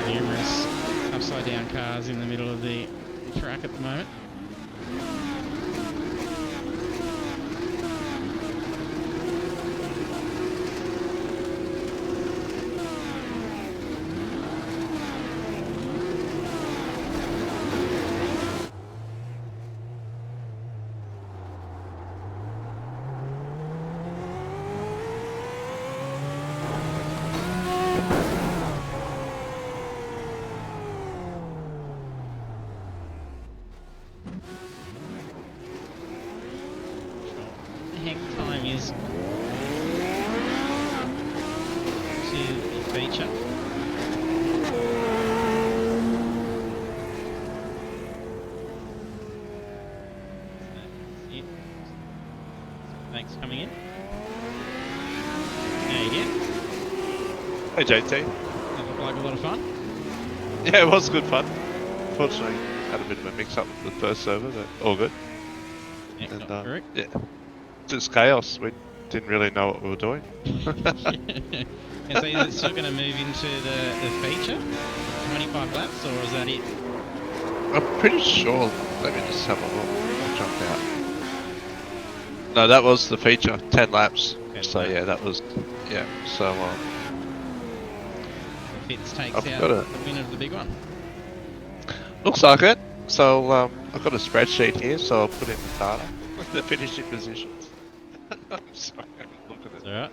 [SPEAKER 1] Numerous upside down cars in the middle of the track at the moment. Hang time is to the feature. That's it. Thanks for coming in. How you getting?
[SPEAKER 3] Hey JT.
[SPEAKER 1] That looked like a lot of fun.
[SPEAKER 3] Yeah, it was good fun. Unfortunately, had a bit of a mix-up with the first server, but all good.
[SPEAKER 1] Yeah,
[SPEAKER 3] And
[SPEAKER 1] not correct.
[SPEAKER 3] yeah, just chaos. We didn't really know what we were doing.
[SPEAKER 1] And so is it still going to move into the feature? 25 laps, or is that it?
[SPEAKER 3] I'm pretty sure. Let me just have a look. I'll jump out. No, that was the feature. 10 laps.
[SPEAKER 1] 10
[SPEAKER 3] So
[SPEAKER 1] laps.
[SPEAKER 3] yeah, that was. Yeah. So
[SPEAKER 1] Fitz takes
[SPEAKER 3] I've
[SPEAKER 1] out
[SPEAKER 3] got
[SPEAKER 1] the
[SPEAKER 3] a-
[SPEAKER 1] win of the big one.
[SPEAKER 3] looks like it. So I've got a spreadsheet here, so I'll put in the data, the finishing positions. I'm sorry, I'm looking
[SPEAKER 1] That's
[SPEAKER 3] at
[SPEAKER 1] alright.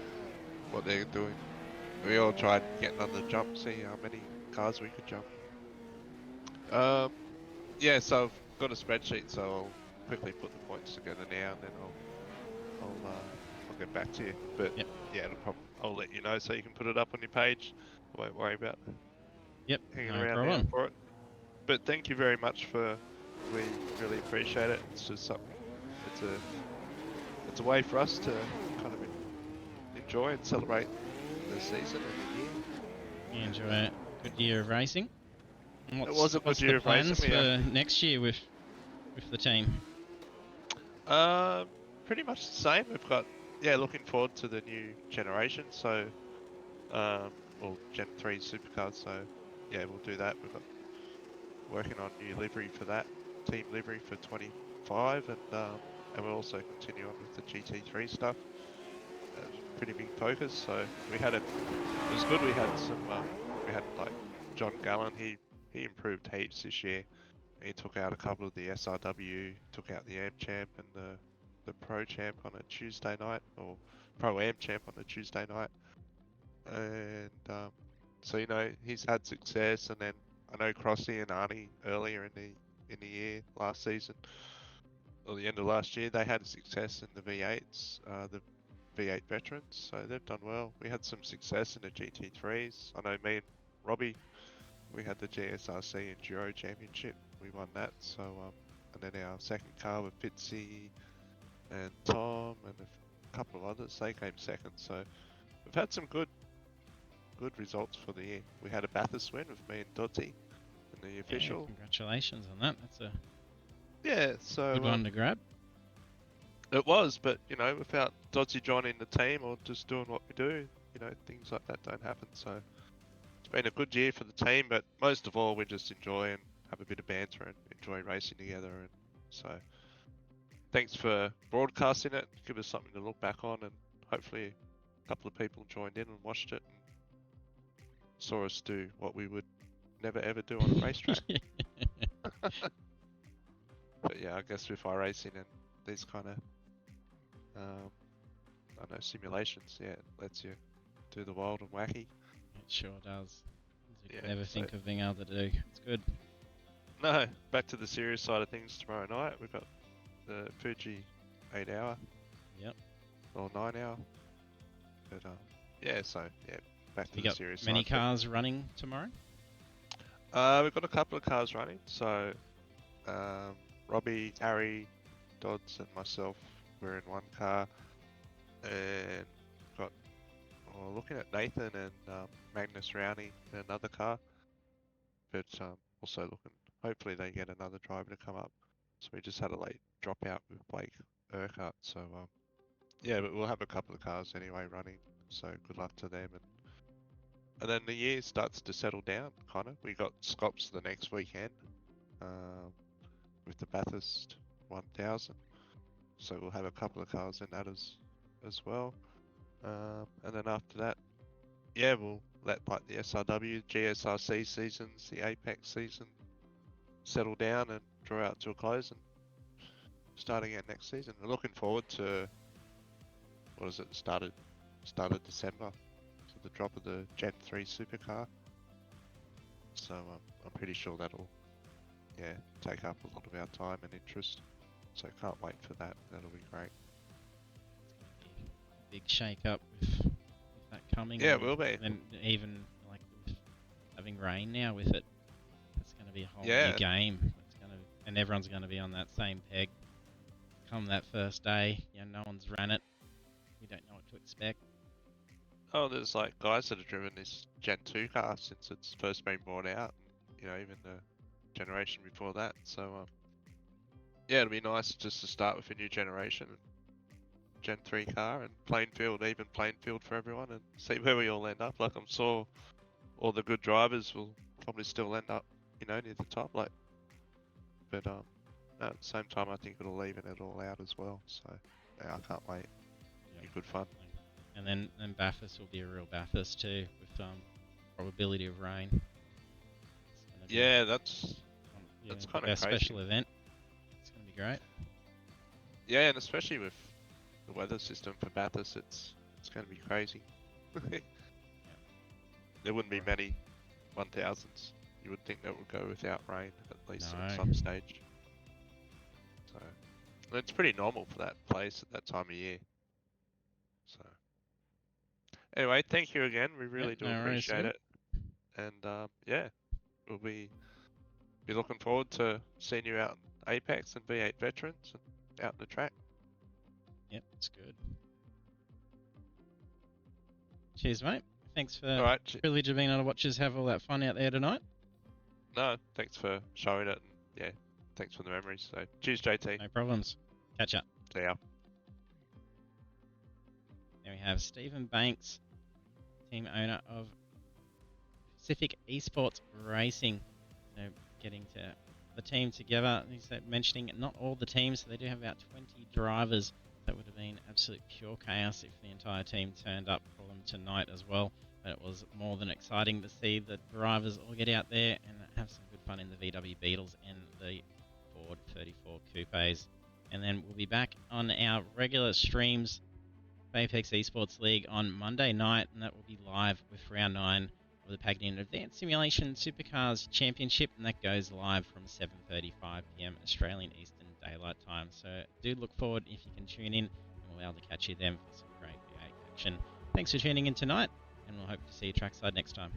[SPEAKER 3] what they're doing. We all tried getting on the jump, see how many cars we could jump. Yeah, so I've got a spreadsheet, so I'll quickly put the points together now, and then I'll get back to you. But
[SPEAKER 1] Yep.
[SPEAKER 3] yeah, I'll let you know so you can put it up on your page. I won't worry about
[SPEAKER 1] Yep,
[SPEAKER 3] hanging
[SPEAKER 1] no
[SPEAKER 3] around now
[SPEAKER 1] problem.
[SPEAKER 3] for it. But thank you very much we really appreciate it. It's just something. It's a way for us to kind of enjoy and celebrate the season and the year.
[SPEAKER 1] You enjoy a good year of racing. And
[SPEAKER 3] It was a good
[SPEAKER 1] what's
[SPEAKER 3] year
[SPEAKER 1] the
[SPEAKER 3] of racing,
[SPEAKER 1] plans
[SPEAKER 3] yeah.
[SPEAKER 1] for next year with the team?
[SPEAKER 3] Pretty much the same. We've got looking forward to the new generation. So, well, Gen 3 supercars. So, yeah, we'll do that. We've got working on new livery for that, team livery for 25, and we'll also continue on with the GT3 stuff. That's a pretty big focus. So it was good. We had we had like John Gallen. He improved heaps this year. He took out a couple of the SRW, took out the Am Champ and the Pro Champ on a Tuesday night, or Pro Am Champ on a Tuesday night. And so he's had success. And then I know Crossy and Arnie earlier in the year last season, or the end of last year, they had success in the V8s, the V8 veterans. So they've done well. We had some success in the GT3s. I know me and Robbie, we had the GSRC Enduro Championship. We won that. So and then our second car with Fitzy and Tom and a couple of others, they came second. So we've had some good results for the year. We had a Bathurst win with me and Dodzy in the official.
[SPEAKER 1] Yeah, congratulations on that. That's a
[SPEAKER 3] So
[SPEAKER 1] good one to grab.
[SPEAKER 3] it was, but without Dodzy joining the team or just doing what we do, things like that don't happen. So it's been a good year for the team, but most of all, we just enjoy and have a bit of banter and enjoy racing together. And so thanks for broadcasting it. Give us something to look back on, and hopefully a couple of people joined in and watched it and saw us do what we would never ever do on a racetrack. But yeah, I guess with iRacing and these kind of, I don't know, simulations, yeah, it lets you do the wild and wacky.
[SPEAKER 1] It sure does. Things we could
[SPEAKER 3] Yeah,
[SPEAKER 1] never
[SPEAKER 3] so-
[SPEAKER 1] think of being able to do. It's good.
[SPEAKER 3] No, back to the serious side of things tomorrow night. We've got the Fuji 8-hour.
[SPEAKER 1] Yep.
[SPEAKER 3] Or 9-hour. But yeah, so yeah, back to
[SPEAKER 1] You
[SPEAKER 3] the
[SPEAKER 1] got
[SPEAKER 3] serious
[SPEAKER 1] many
[SPEAKER 3] side.
[SPEAKER 1] cars running tomorrow?
[SPEAKER 3] We've got a couple of cars running. So Robbie, Harry, Dodds, and myself, we're in one car, and got looking at Nathan and Magnus Rowney in another car. But also looking, hopefully they get another driver to come up. So we just had a late dropout with Blake Urquhart. So yeah, but we'll have a couple of cars anyway running. So good luck to them. And then the year starts to settle down, kind of. We got Scops the next weekend with the Bathurst 1000. So we'll have a couple of cars in that as well. And then after that, yeah, we'll let like the SRW, GSRC seasons, the Apex season settle down and draw out to a close and start again next season. We're looking forward to, what is it, started December, so the drop of the Gen 3 supercar. So I'm pretty sure that'll, yeah, take up a lot of our time and interest. So can't wait for that. That'll be great.
[SPEAKER 1] Big shake up with that coming.
[SPEAKER 3] Yeah, it will be.
[SPEAKER 1] And even like with having rain now with it, it's going to be a whole
[SPEAKER 3] Yeah.
[SPEAKER 1] new game. And everyone's going to be on that same peg. Come that first day, no one's ran it. You don't know what to expect.
[SPEAKER 3] Oh, there's like guys that have driven this Gen 2 car since it's first been brought out. Even the generation before that. So yeah, it'll be nice just to start with a new generation, Gen 3 car, and even playing field for everyone, and see where we all end up. Like I'm sure all the good drivers will probably still end up, near the top. But at the same time, I think it'll even it all out as well. So yeah, I can't wait. It'll be good fun.
[SPEAKER 1] And then Bathurst will be a real Bathurst too, with probability of rain.
[SPEAKER 3] Yeah, that's kind of
[SPEAKER 1] our
[SPEAKER 3] crazy.
[SPEAKER 1] special event. It's going to be great.
[SPEAKER 3] Yeah, and especially with the weather system for Bathurst, it's going to be crazy. There wouldn't be many 1000s. You would think that would go without rain, at least at some stage. So, and it's pretty normal for that place at that time of year. So, anyway, thank you again. We really do appreciate it. And yeah, we'll be looking forward to seeing you out in Apex and V8 Veterans and out in the track.
[SPEAKER 1] Yep, it's good. Cheers, mate. Thanks for the privilege of being able to watch us have all that fun out there tonight.
[SPEAKER 3] No, thanks for showing it. And yeah, thanks for the memories. So, cheers, JT.
[SPEAKER 1] No problems. Catch up.
[SPEAKER 3] See ya.
[SPEAKER 1] There we have Stephen Banks, team owner of Pacific Esports Racing. So getting to the team together. He's mentioning not all the teams, so they do have about 20 drivers. That would have been absolute pure chaos if the entire team turned up for them tonight as well. But it was more than exciting to see the drivers all get out there and have some good fun in the VW Beetles and the Ford 34 Coupes. And then we'll be back on our regular streams, Apex Esports League, on Monday night, and that will be live with round 9 of the Pelican Advanced Simulation Supercars Championship, and that goes live from 7:35 PM Australian Eastern Daylight Time. So do look forward if you can tune in, and we'll be able to catch you then for some great V8 action. Thanks for tuning in tonight, and we'll hope to see you trackside next time.